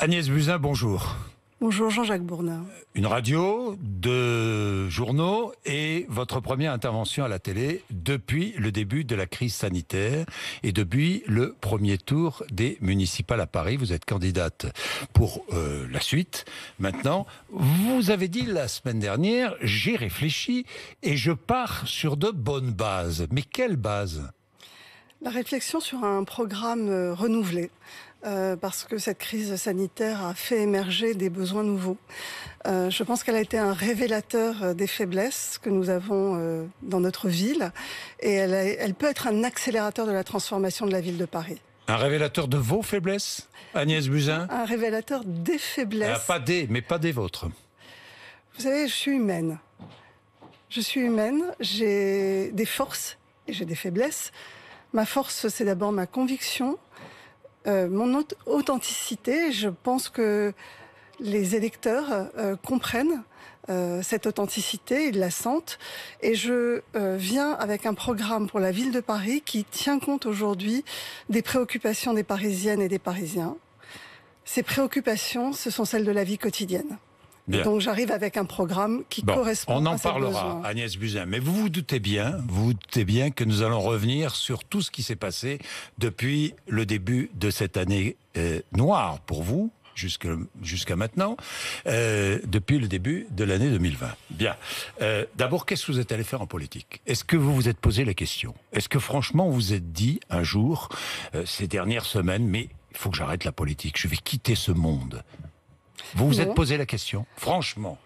Agnès Buzyn, bonjour. Bonjour Jean-Jacques Bourdin. Une radio, 2 journaux et votre première intervention à la télé depuis le début de la crise sanitaire et depuis le premier tour des municipales à Paris. Vous êtes candidate pour la suite. Maintenant, vous avez dit la semaine dernière, j'ai réfléchi et je pars sur de bonnes bases. Mais quelles bases ? La réflexion sur un programme renouvelé. Parce que cette crise sanitaire a fait émerger des besoins nouveaux. Je pense qu'elle a été un révélateur des faiblesses que nous avons dans notre ville et elle peut être un accélérateur de la transformation de la ville de Paris. Un révélateur de vos faiblesses, Agnès Buzyn ? Un révélateur des faiblesses. Pas des, mais pas des vôtres. Vous savez, je suis humaine. Je suis humaine, j'ai des forces et j'ai des faiblesses. Ma force, c'est d'abord ma conviction. Mon authenticité, je pense que les électeurs comprennent cette authenticité, ils la sentent. Et je viens avec un programme pour la ville de Paris qui tient compte aujourd'hui des préoccupations des Parisiennes et des Parisiens. Ces préoccupations, ce sont celles de la vie quotidienne. Donc j'arrive avec un programme qui correspond à ces besoins. On en parlera, Agnès Buzyn. Mais vous vous doutez bien que nous allons revenir sur tout ce qui s'est passé depuis le début de cette année noire pour vous, jusqu'à maintenant, depuis le début de l'année 2020. Bien. D'abord, qu'est-ce que vous êtes allé faire en politique ? Est-ce que vous vous êtes posé la question ? Est-ce que franchement, vous vous êtes dit un jour, ces dernières semaines, mais il faut que j'arrête la politique, je vais quitter ce monde ? Vous vous êtes posé la question, franchement.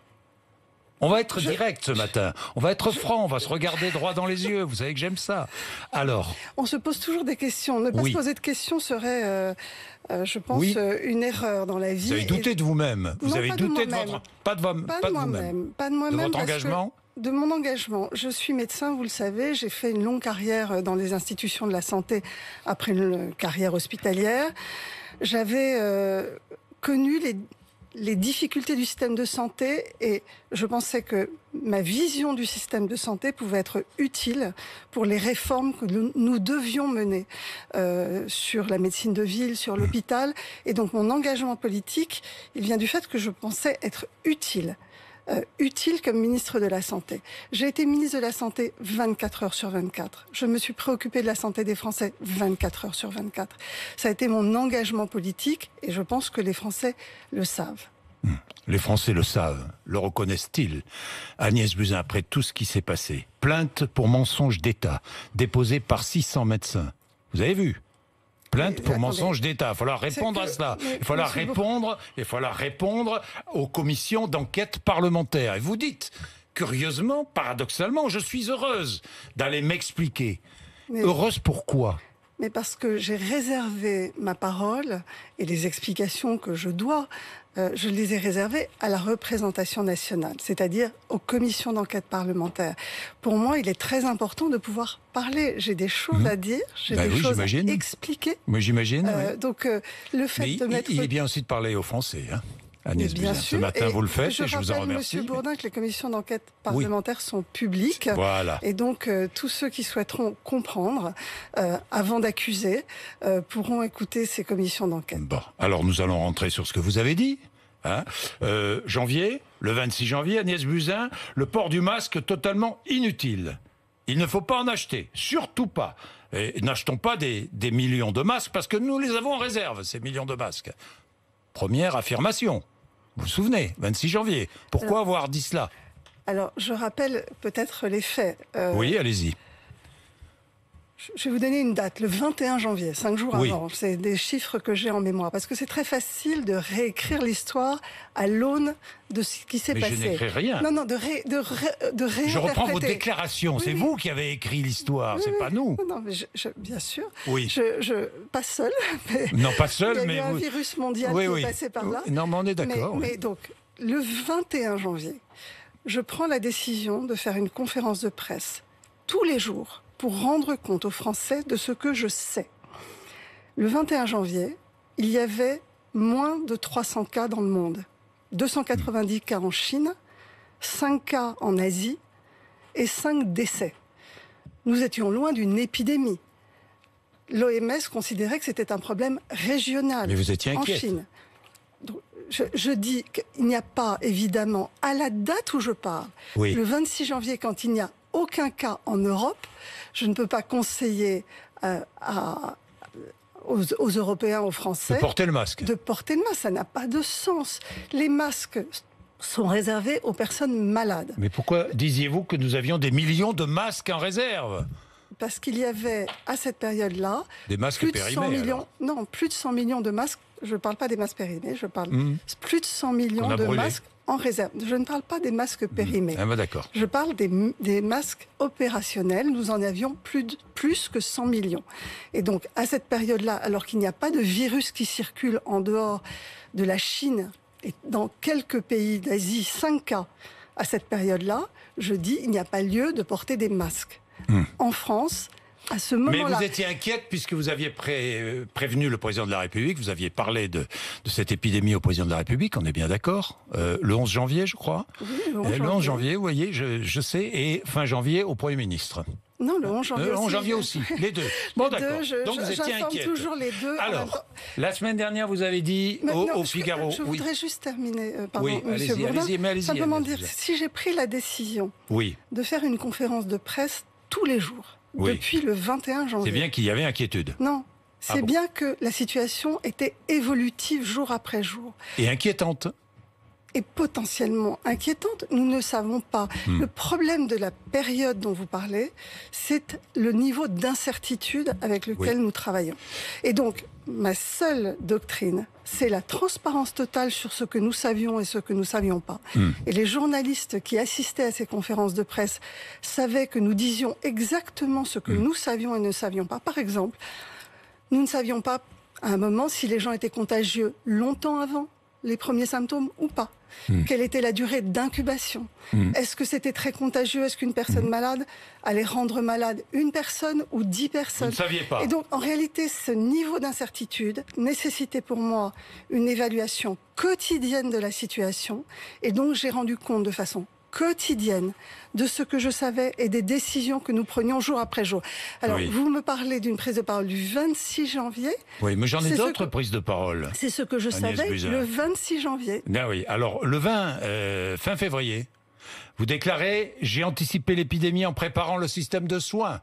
On va être direct ce matin, on va être franc, on va se regarder droit dans les yeux, vous savez que j'aime ça. Alors, on se pose toujours des questions. Ne pas se poser de questions serait, je pense, une erreur dans la vie. Vous avez douté de vous-même. Vous avez douté de votre... Pas de vous-même. Pas de moi-même. De votre engagement ? De mon engagement. Je suis médecin, vous le savez. J'ai fait une longue carrière dans les institutions de la santé après une carrière hospitalière. J'avais connu les difficultés du système de santé et je pensais que ma vision du système de santé pouvait être utile pour les réformes que nous devions mener sur la médecine de ville, sur l'hôpital. Et donc mon engagement politique, il vient du fait que je pensais être utile. Utile comme ministre de la Santé. J'ai été ministre de la Santé 24 heures sur 24. Je me suis préoccupée de la santé des Français 24 heures sur 24. Ça a été mon engagement politique et je pense que les Français le savent. Les Français le savent, le reconnaissent-ils ? Agnès Buzyn, après tout ce qui s'est passé, plainte pour mensonge d'État, déposée par 600 médecins. Vous avez vu ? Plainte pour mensonge d'État. Il va falloir répondre à cela. Il va falloir répondre aux commissions d'enquête parlementaire. Et vous dites, curieusement, paradoxalement, je suis heureuse d'aller m'expliquer. Heureuse pourquoi ? Mais parce que j'ai réservé ma parole et les explications que je dois, je les ai réservées à la représentation nationale, c'est-à-dire aux commissions d'enquête parlementaire. Pour moi, il est très important de pouvoir parler. J'ai des choses à dire, j'ai des choses à expliquer. Mais j'imagine. Donc, le fait de mettre... Il est bien aussi de parler aux Français, hein. Agnès Buzyn, ce matin vous le faites et je vous en remercie. Monsieur Bourdin, que les commissions d'enquête parlementaires sont publiques. Voilà. Et donc tous ceux qui souhaiteront comprendre avant d'accuser pourront écouter ces commissions d'enquête. Bon, alors nous allons rentrer sur ce que vous avez dit. Janvier, le 26 janvier, Agnès Buzyn, le port du masque totalement inutile. Il ne faut pas en acheter, surtout pas. Et n'achetons pas des millions de masques parce que nous les avons en réserve, ces millions de masques. Première affirmation. Vous vous souvenez, 26 janvier. Pourquoi avoir dit cela ? Alors, je rappelle peut-être les faits. Oui, allez-y. Je vais vous donner une date, le 21 janvier, 5 jours avant. C'est des chiffres que j'ai en mémoire. Parce que c'est très facile de réécrire l'histoire à l'aune de ce qui s'est passé. Mais je n'écris rien. Non, de réinterpréter. Je reprends vos déclarations. C'est vous qui avez écrit l'histoire, c'est pas nous. Non, mais bien sûr. Oui. Pas seul. Non, pas seul, mais... Il y a eu un virus mondial qui est passé par là. Non, mais on est d'accord. Mais donc, le 21 janvier, je prends la décision de faire une conférence de presse tous les jours pour rendre compte aux Français de ce que je sais. Le 21 janvier, il y avait moins de 300 cas dans le monde. 290 cas en Chine, 5 cas en Asie et 5 décès. Nous étions loin d'une épidémie. L'OMS considérait que c'était un problème régional. Mais vous étiez inquiète. En Chine. Donc, je dis qu'il n'y a pas, évidemment, à la date où je parle, Oui. le 26 janvier, quand il n'y a aucun cas en Europe, je ne peux pas conseiller aux Européens, aux Français, De porter le masque. de porter le masque. Ça n'a pas de sens. Les masques sont réservés aux personnes malades. Mais pourquoi disiez-vous que nous avions des millions de masques en réserve? Parce qu'il y avait, à cette période-là, Des masques plus de 100 périmés, millions, alors. non, plus de 100 millions de masques. Je ne parle pas des masques périmés, je parle plus de 100 millions Qu'on a de brûlés. masques en réserve. Je ne parle pas des masques périmés. Ah ben d'accord. Je parle des masques opérationnels. Nous en avions plus que 100 millions. Et donc, à cette période-là, alors qu'il n'y a pas de virus qui circule en dehors de la Chine et dans quelques pays d'Asie, 5 cas à cette période-là, je dis il n'y a pas lieu de porter des masques. En France, à ce Mais moment-là... vous étiez inquiète puisque vous aviez prévenu le président de la République, vous aviez parlé de cette épidémie au président de la République, on est bien d'accord, le 11 janvier je crois. Oui, le 11 Le 11 janvier, vous voyez, je sais, et fin janvier au Premier ministre. Non, le 11 janvier Le 11 aussi. janvier aussi, les deux. Bon, Les d'accord. deux, Donc vous étiez j'informe inquiète. toujours les deux. en même temps. Alors, la semaine dernière, vous avez dit Maintenant, au Figaro. Je oui. voudrais juste terminer, pardon, Oui, Monsieur allez-y, Bourdin. allez-y, mais allez-y, Simplement allez-y. dire, si j'ai pris la décision Oui, de faire une conférence de presse tous les jours, Oui. depuis le 21 janvier. c'est bien qu'il y avait inquiétude. Non, c'est bon bien que la situation était évolutive jour après jour. Et inquiétante. Et potentiellement inquiétante, nous ne savons pas. Le problème de la période dont vous parlez, c'est le niveau d'incertitude avec lequel nous travaillons. Et donc, ma seule doctrine, c'est la transparence totale sur ce que nous savions et ce que nous ne savions pas. Et les journalistes qui assistaient à ces conférences de presse savaient que nous disions exactement ce que nous savions et ne savions pas. Par exemple, nous ne savions pas à un moment si les gens étaient contagieux longtemps avant les premiers symptômes ou pas. Quelle était la durée d'incubation? Est-ce que c'était très contagieux? Est-ce qu'une personne malade allait rendre malade une personne ou 10 personnes? Vous ne saviez pas. Et donc, en réalité, ce niveau d'incertitude nécessitait pour moi une évaluation quotidienne de la situation. Et donc, j'ai rendu compte de façon quotidienne de ce que je savais et des décisions que nous prenions jour après jour. Alors, Oui. vous me parlez d'une prise de parole du 26 janvier. Oui, mais j'en ai C'est ce d'autres que- prises de parole. C'est ce que je Agnès savais Buzyn. le 26 janvier. Ah oui, alors le 20, fin février, vous déclarez « J'ai anticipé l'épidémie en préparant le système de soins ».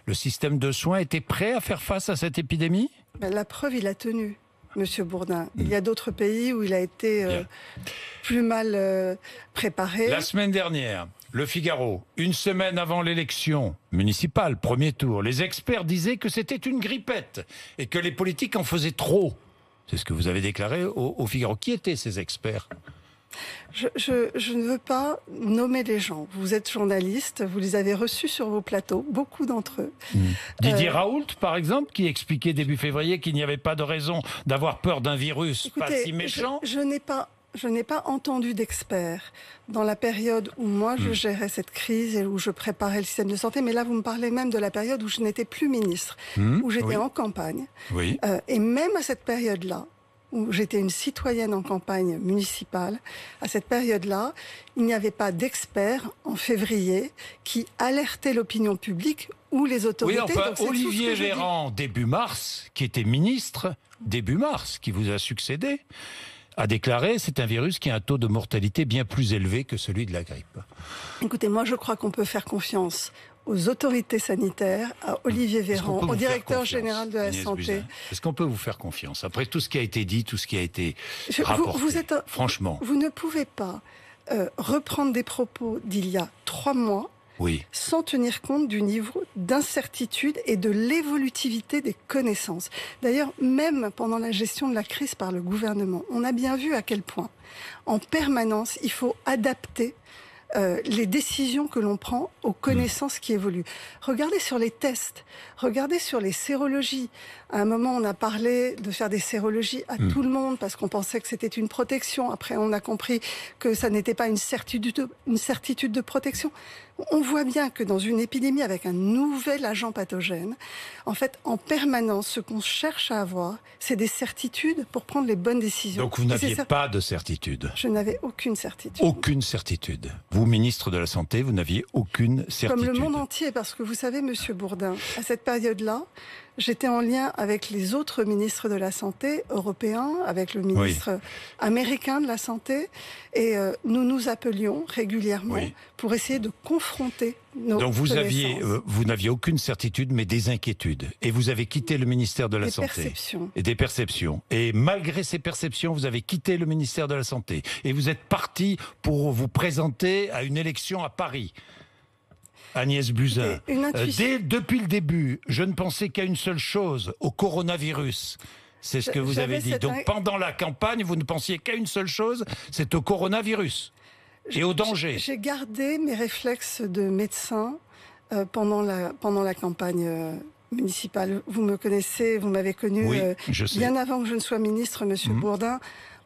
Le système de soins était prêt à faire face à cette épidémie? Ben, la preuve, il a tenu, Monsieur Bourdin. Il y a d'autres pays où il a été Bien. plus mal préparé. La semaine dernière, Le Figaro, une semaine avant l'élection municipale, premier tour, les experts disaient que c'était une grippette et que les politiques en faisaient trop. C'est ce que vous avez déclaré au Figaro. Qui étaient ces experts? Je ne veux pas nommer les gens. Vous êtes journaliste, vous les avez reçus sur vos plateaux, beaucoup d'entre eux. Didier Raoult, par exemple, qui expliquait début février qu'il n'y avait pas de raison d'avoir peur d'un virus pas Écoutez, si méchant. je n'ai pas entendu d'experts dans la période où moi je gérais cette crise et où je préparais le système de santé. Mais là, vous me parlez même de la période où je n'étais plus ministre, où j'étais oui. en campagne. Oui. Et même à cette période-là, où j'étais une citoyenne en campagne municipale, à cette période-là, il n'y avait pas d'experts en février qui alertaient l'opinion publique ou les autorités. Oui, enfin, Donc, c'est tout ce Olivier que je dis. Véran, début mars, qui était ministre, début mars, qui vous a succédé, a déclaré c'est un virus qui a un taux de mortalité bien plus élevé que celui de la grippe. Écoutez, moi je crois qu'on peut faire confiance aux autorités sanitaires, à Olivier Véran, au directeur général de la santé. Est-ce qu'on peut vous faire confiance après tout ce qui a été dit, tout ce qui a été Vous rapporté? Franchement. Vous ne pouvez pas reprendre des propos d'il y a 3 mois Oui. sans tenir compte du niveau d'incertitude et de l'évolutivité des connaissances. D'ailleurs, même pendant la gestion de la crise par le gouvernement, on a bien vu à quel point, en permanence, il faut adapter les décisions que l'on prend aux connaissances qui évoluent. Regardez sur les tests, regardez sur les sérologies. À un moment, on a parlé de faire des sérologies à tout le monde parce qu'on pensait que c'était une protection. Après, on a compris que ça n'était pas une certitude de protection. On voit bien que dans une épidémie avec un nouvel agent pathogène, en fait, en permanence, ce qu'on cherche à avoir, c'est des certitudes pour prendre les bonnes décisions. Donc vous Et n'aviez c'est pas de certitude? Je n'avais aucune certitude. Aucune certitude. Vous, ministre de la Santé, vous n'aviez aucune certitude. Comme le monde entier, parce que vous savez, Monsieur Bourdin, à cette période-là, j'étais en lien avec les autres ministres de la Santé européens, avec le ministre américain de la Santé, et nous nous appelions régulièrement pour essayer de confronter nos Donc vous n'aviez aucune certitude, mais des inquiétudes. Et vous avez quitté le ministère de la Santé. Perceptions. Et des perceptions. Et malgré ces perceptions, vous avez quitté le ministère de la Santé. Et vous êtes parti pour vous présenter à une élection à Paris. Agnès Buzyn, depuis le début, je ne pensais qu'à une seule chose, au coronavirus. C'est ce que vous avez dit. Donc pendant la campagne, vous ne pensiez qu'à une seule chose, c'est au coronavirus et au danger. J'ai gardé mes réflexes de médecin pendant la campagne municipale. Vous me connaissez, vous m'avez connu bien avant que je ne sois ministre, Monsieur Bourdin.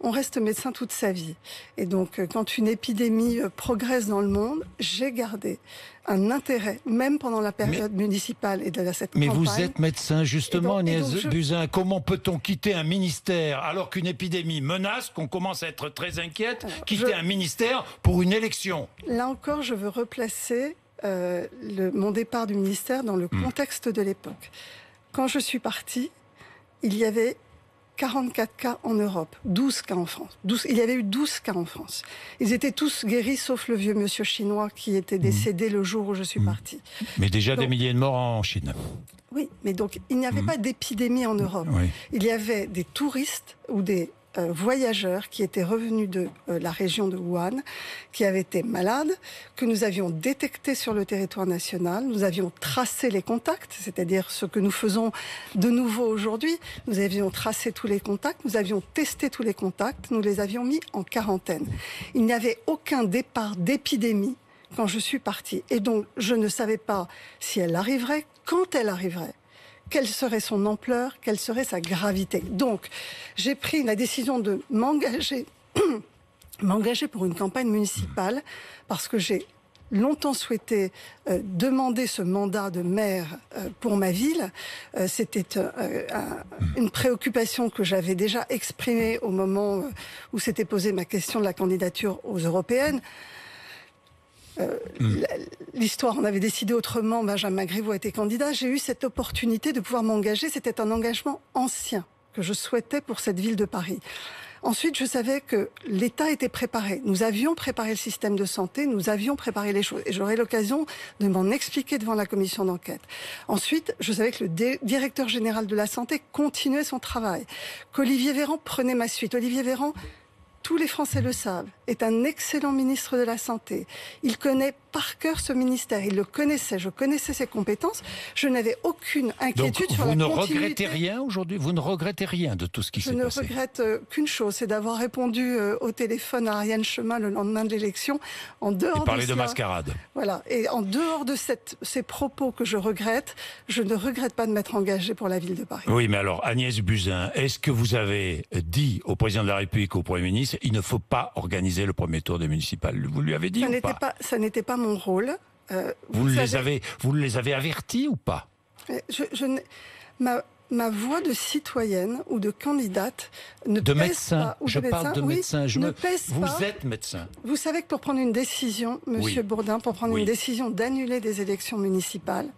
On reste médecin toute sa vie. Et donc, quand une épidémie progresse dans le monde, j'ai gardé un intérêt, même pendant la période municipale et de cette campagne. Mais vous êtes médecin, justement, Agnès Buzyn. Comment peut-on quitter un ministère alors qu'une épidémie menace, qu'on commence à être très inquiète, quitter un ministère pour une élection? Là encore, je veux replacer mon départ du ministère dans le contexte de l'époque. Quand je suis partie, il y avait 44 cas en Europe, 12 cas en France. Il y avait eu 12 cas en France. Ils étaient tous guéris, sauf le vieux monsieur chinois qui était décédé le jour où je suis partie. Mais déjà des milliers de morts en Chine. Oui, mais donc il n'y avait pas d'épidémie en Europe. Il y avait des touristes ou des voyageurs qui étaient revenus de la région de Wuhan, qui avaient été malades, que nous avions détectés sur le territoire national. Nous avions tracé les contacts, c'est-à-dire ce que nous faisons de nouveau aujourd'hui. Nous avions tracé tous les contacts, nous avions testé tous les contacts, nous les avions mis en quarantaine. Il n'y avait aucun départ d'épidémie quand je suis partie. Et donc, je ne savais pas si elle arriverait, quand elle arriverait. Quelle serait son ampleur, quelle serait sa gravité. Donc, j'ai pris la décision de m'engager pour une campagne municipale parce que j'ai longtemps souhaité demander ce mandat de maire pour ma ville. C'était une préoccupation que j'avais déjà exprimée au moment où s'était posée ma question de la candidature aux européennes. L'histoire en avait décidé autrement. Benjamin Griveaux était candidat. J'ai eu cette opportunité de pouvoir m'engager. C'était un engagement ancien que je souhaitais pour cette ville de Paris. Ensuite, je savais que l'État était préparé. Nous avions préparé le système de santé, nous avions préparé les choses. Et j'aurai l'occasion de m'en expliquer devant la commission d'enquête. Ensuite, je savais que le directeur général de la santé continuait son travail, qu'Olivier Véran prenait ma suite. Olivier Véran, tous les Français le savent, est un excellent ministre de la Santé. Il connaît par cœur ce ministère. Il le connaissait, je connaissais ses compétences. Je n'avais aucune inquiétude sur la continuité. Vous ne regrettez rien aujourd'hui? Vous ne regrettez rien de tout ce qui s'est passé? Je ne regrette qu'une chose, c'est d'avoir répondu au téléphone à Ariane Chemin le lendemain de l'élection. En dehors et parler de mascarade. Voilà. Et en dehors de ces propos que je regrette, je ne regrette pas de m'être engagée pour la ville de Paris. Oui, mais alors, Agnès Buzyn, est-ce que vous avez dit au président de la République, au Premier ministre, il ne faut pas organiser le premier tour des municipales? Vous lui avez dit ou pas? Ça n'était pas mon rôle. Vous les avez avertis ou pas? Ma voix de citoyenne ou de candidate ne de pèse médecin. pas. Je parle de médecin. Vous êtes médecin. Vous savez que pour prendre une décision, Monsieur Bourdin, pour prendre une décision d'annuler des élections municipales,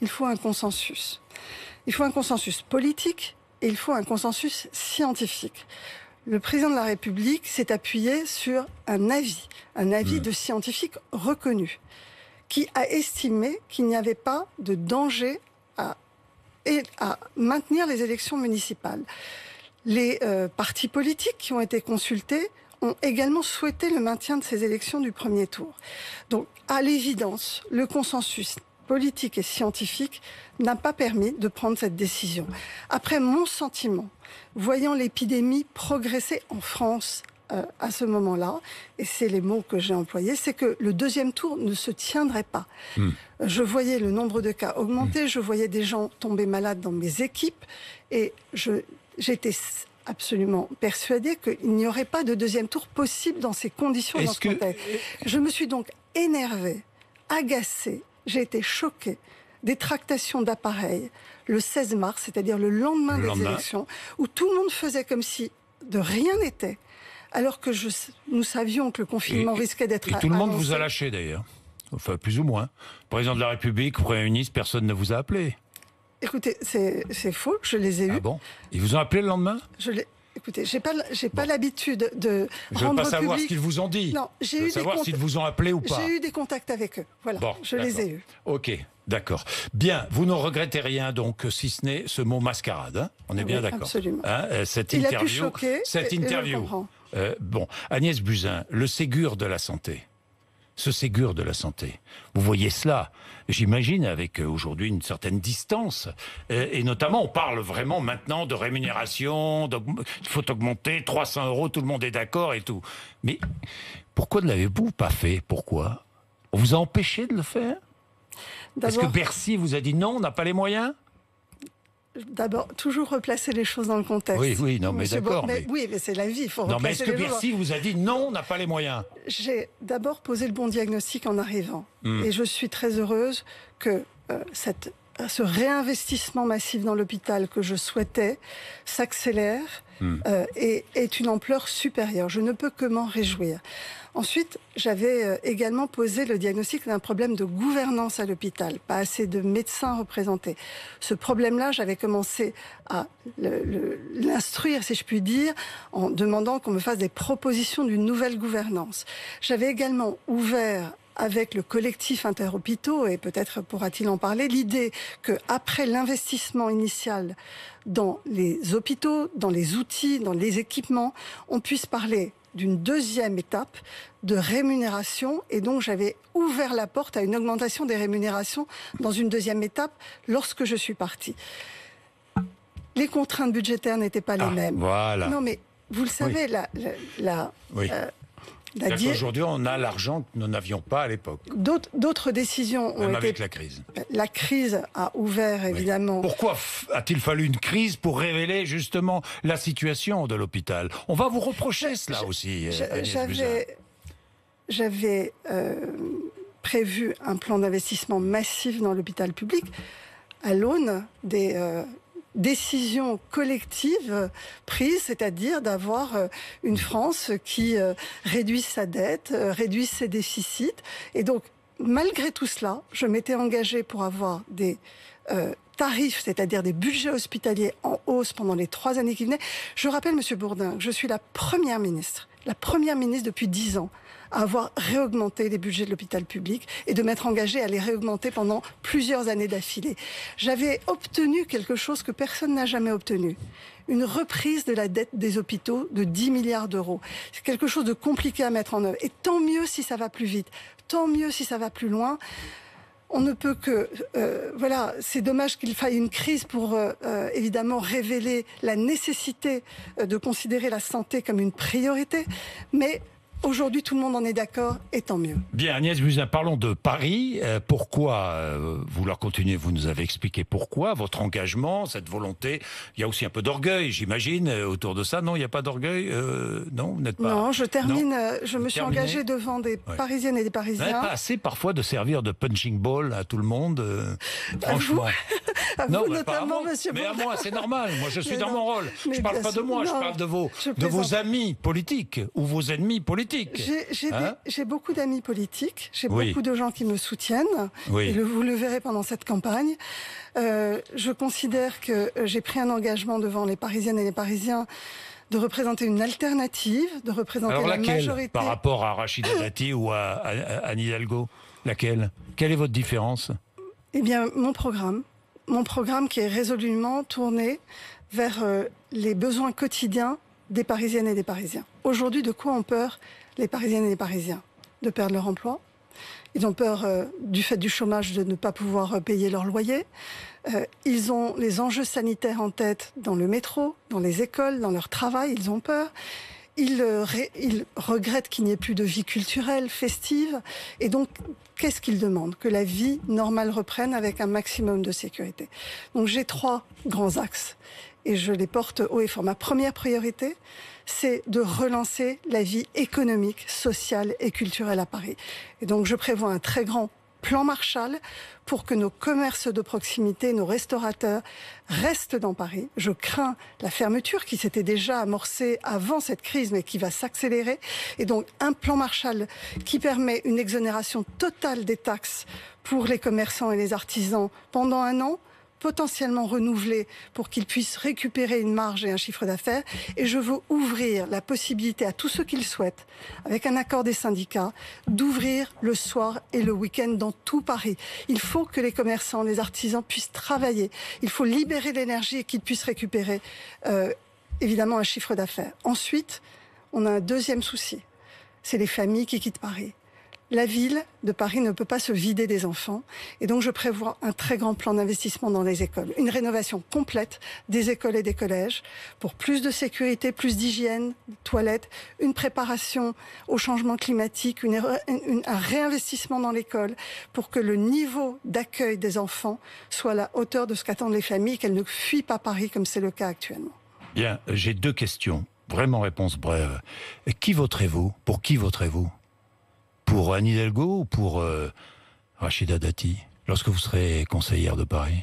il faut un consensus. Il faut un consensus politique et il faut un consensus scientifique. Le président de la République s'est appuyé sur un avis de scientifique reconnu, qui a estimé qu'il n'y avait pas de danger à maintenir les élections municipales. Les partis politiques qui ont été consultés ont également souhaité le maintien de ces élections du premier tour. Donc, à l'évidence, le consensus politique et scientifique n'a pas permis de prendre cette décision. Après, mon sentiment, voyant l'épidémie progresser en France à ce moment-là, et c'est les mots que j'ai employés, c'est que le deuxième tour ne se tiendrait pas. Je voyais le nombre de cas augmenter, je voyais des gens tomber malades dans mes équipes, et j'étais absolument persuadée qu'il n'y aurait pas de deuxième tour possible dans ces conditions, dans ce contexte. Je me suis donc énervée, agacée, j'ai été choquée des tractations d'appareils le 16 mars, c'est-à-dire le lendemain des élections, où tout le monde faisait comme si de rien n'était, alors que nous savions que le confinement risquait d'être annoncé. Et tout le monde vous a lâché d'ailleurs, enfin plus ou moins. Président de la République, Premier ministre, personne ne vous a appelé. Écoutez, c'est faux, je les ai eus. Ah bon? Ils vous ont appelé le lendemain? Écoutez, j'ai pas l'habitude de je rendre veux pas savoir public... ce qu'ils vous ont dit. Non, je veux savoir s'ils vous ont appelé ou pas. J'ai eu des contacts avec eux. Voilà, bon, je les ai eus. Ok, d'accord. Bien, vous ne regrettez rien donc, si ce n'est ce mot mascarade. Hein, on est bien d'accord. Absolument. Hein, cette Il interview, a pu choquer. Cette interview. Bon, Agnès Buzyn, le Ségur de la santé. Ce Ségur de la santé. Vous voyez cela, j'imagine, avec aujourd'hui une certaine distance. Et notamment, on parle vraiment maintenant de rémunération, il faut augmenter, 300 €, tout le monde est d'accord et tout. Mais pourquoi ne l'avez-vous pas fait? Pourquoi? On vous a empêché de le faire? Est-ce que Bercy vous a dit non, on n'a pas les moyens? D'abord, toujours replacer les choses dans le contexte. Oui, non, mais d'accord. Oui, mais c'est la vie, il faut non, replacer mais est-ce que Bercy vous a dit non, on n'a pas les moyens? J'ai d'abord posé le bon diagnostic en arrivant. Et je suis très heureuse que ce réinvestissement massif dans l'hôpital que je souhaitais s'accélère et est une ampleur supérieure. Je ne peux que m'en réjouir. Ensuite, j'avais également posé le diagnostic d'un problème de gouvernance à l'hôpital, pas assez de médecins représentés. Ce problème-là, j'avais commencé à l'instruire, si je puis dire, en demandant qu'on me fasse des propositions d'une nouvelle gouvernance. J'avais également ouvert avec le collectif interhôpitaux, et peut-être pourra-t-il en parler, l'idée qu'après l'investissement initial dans les hôpitaux, dans les outils, dans les équipements, on puisse parler d'une deuxième étape de rémunération, et donc j'avais ouvert la porte à une augmentation des rémunérations dans une deuxième étape lorsque je suis partie. Les contraintes budgétaires n'étaient pas les mêmes. Voilà. Non mais vous le savez, aujourd'hui, on a l'argent que nous n'avions pas à l'époque. D'autres décisions ont Même été... avec la crise. La crise a ouvert, évidemment... Pourquoi a-t-il fallu une crise pour révéler, justement, la situation de l'hôpital? On va vous reprocher cela aussi, Agnès Buzyn. J'avais prévu un plan d'investissement massif dans l'hôpital public à l'aune des... décision collective prise, c'est-à-dire d'avoir une France qui réduise sa dette, réduise ses déficits. Et donc, malgré tout cela, je m'étais engagée pour avoir des tarifs, c'est-à-dire des budgets hospitaliers en hausse pendant les 3 années qui venaient. Je rappelle, Monsieur Bourdin, que je suis la première ministre depuis 10 ans, à avoir réaugmenté les budgets de l'hôpital public et de m'être engagée à les réaugmenter pendant plusieurs années d'affilée. J'avais obtenu quelque chose que personne n'a jamais obtenu. Une reprise de la dette des hôpitaux de 10 milliards d'euros. C'est quelque chose de compliqué à mettre en œuvre. Et tant mieux si ça va plus vite, tant mieux si ça va plus loin. On ne peut que... voilà, c'est dommage qu'il faille une crise pour, évidemment, révéler la nécessité de considérer la santé comme une priorité. Mais aujourd'hui, tout le monde en est d'accord, et tant mieux. Bien, Agnès Buzyn, parlons de Paris. Pourquoi vouloir continuer? Vous nous avez expliqué pourquoi, votre engagement, cette volonté. Il y a aussi un peu d'orgueil, j'imagine, autour de ça. Non, il n'y a pas d'orgueil? Non, vous n'êtes pas... Non, je termine. Je me suis engagée devant des Parisiennes et des Parisiens. Vous n'avez pas assez, parfois, de servir de punching ball à tout le monde, franchement. À vous, non, notamment, monsieur Mais à moi, c'est normal. Moi, je suis dans mon rôle. Je ne parle pas de moi, non, je parle de vos amis politiques ou vos ennemis politiques. J'ai beaucoup d'amis politiques, j'ai beaucoup de gens qui me soutiennent, et vous le verrez pendant cette campagne. Je considère que j'ai pris un engagement devant les Parisiennes et les Parisiens de représenter une alternative, de représenter la majorité. Par rapport à Rachida Dati ou à Anne Hidalgo, laquelle? Quelle est votre différence? Eh bien, mon programme qui est résolument tourné vers les besoins quotidiens des Parisiennes et des Parisiens. Aujourd'hui, de quoi ont peur les Parisiennes et les Parisiens? De perdre leur emploi. Ils ont peur du fait du chômage de ne pas pouvoir payer leur loyer. Ils ont les enjeux sanitaires en tête dans le métro, dans les écoles, dans leur travail. Ils ont peur. Ils regrettent qu'il n'y ait plus de vie culturelle, festive. Et donc, qu'est-ce qu'ils demandent? Que la vie normale reprenne avec un maximum de sécurité. Donc j'ai 3 grands axes. Et je les porte haut et fort. Ma première priorité, c'est de relancer la vie économique, sociale et culturelle à Paris. Et donc je prévois un très grand plan Marshall pour que nos commerces de proximité, nos restaurateurs restent dans Paris. Je crains la fermeture qui s'était déjà amorcée avant cette crise mais qui va s'accélérer. Et donc un plan Marshall qui permet une exonération totale des taxes pour les commerçants et les artisans pendant 1 an, potentiellement renouveler pour qu'ils puissent récupérer une marge et un chiffre d'affaires. Et je veux ouvrir la possibilité à tous ceux qui le souhaitent, avec un accord des syndicats, d'ouvrir le soir et le week-end dans tout Paris. Il faut que les commerçants, les artisans puissent travailler. Il faut libérer l'énergie et qu'ils puissent récupérer évidemment un chiffre d'affaires. Ensuite, on a un deuxième souci, c'est les familles qui quittent Paris. La ville de Paris ne peut pas se vider des enfants et donc je prévois un très grand plan d'investissement dans les écoles. Une rénovation complète des écoles et des collèges pour plus de sécurité, plus d'hygiène, de toilettes, une préparation au changement climatique, un réinvestissement dans l'école pour que le niveau d'accueil des enfants soit à la hauteur de ce qu'attendent les familles, qu'elles ne fuient pas Paris comme c'est le cas actuellement. Bien, j'ai 2 questions, vraiment réponse brève. Qui voterez-vous? Pour qui voterez-vous? Pour Anne Hidalgo ou pour Rachida Dati, lorsque vous serez conseillère de Paris?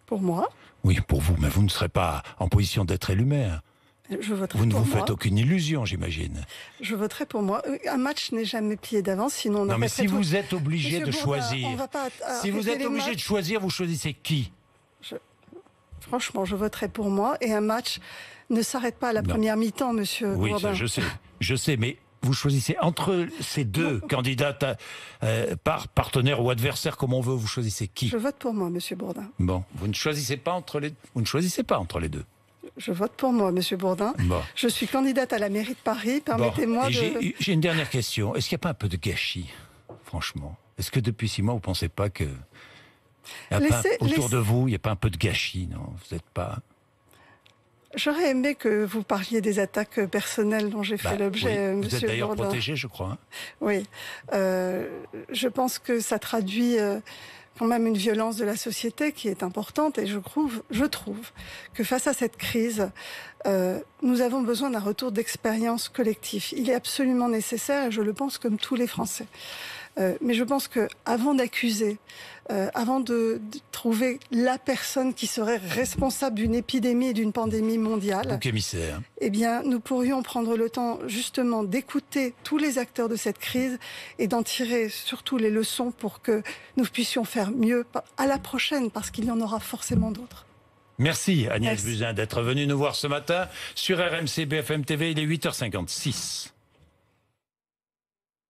Pour moi? Oui, pour vous, mais vous ne serez pas en position d'être élu maire. Je voterai vous ne pour vous moi. faites aucune illusion, j'imagine. Je voterai pour moi. Un match n'est jamais plié d'avance, sinon on non, mais si vous êtes obligé de choisir, si vous êtes obligé de choisir, vous choisissez qui? Franchement, je voterai pour moi et un match ne s'arrête pas à la première mi-temps, monsieur Bourdin. Oui, je sais, mais vous choisissez entre ces 2 candidates par partenaire ou adversaire, comme on veut, vous choisissez qui? Je vote pour moi, monsieur Bourdin. Bon, vous ne choisissez pas entre les 2. Je vote pour moi, monsieur Bourdin. Bon. Je suis candidate à la mairie de Paris, permettez-moi de... J'ai une dernière question. Est-ce qu'il n'y a pas un peu de gâchis, franchement? Est-ce que depuis 6 mois, vous ne pensez pas que... autour de vous, il n'y a pas un peu de gâchis, non? Vous n'êtes pas... J'aurais aimé que vous parliez des attaques personnelles dont j'ai fait l'objet, oui. monsieur Bourdin. Vous êtes d'ailleurs protégé, je crois. Hein? Oui. Je pense que ça traduit quand même une violence de la société qui est importante et je trouve que face à cette crise, nous avons besoin d'un retour d'expérience collective. Il est absolument nécessaire et je le pense comme tous les Français. Mais je pense que avant d'accuser, avant de trouver la personne qui serait responsable d'une épidémie et d'une pandémie mondiale, bouc émissaire, eh bien, nous pourrions prendre le temps justement d'écouter tous les acteurs de cette crise et d'en tirer surtout les leçons pour que nous puissions faire mieux à la prochaine, parce qu'il y en aura forcément d'autres. Merci Agnès Buzyn d'être venue nous voir ce matin sur RMC BFM TV, il est 8h56.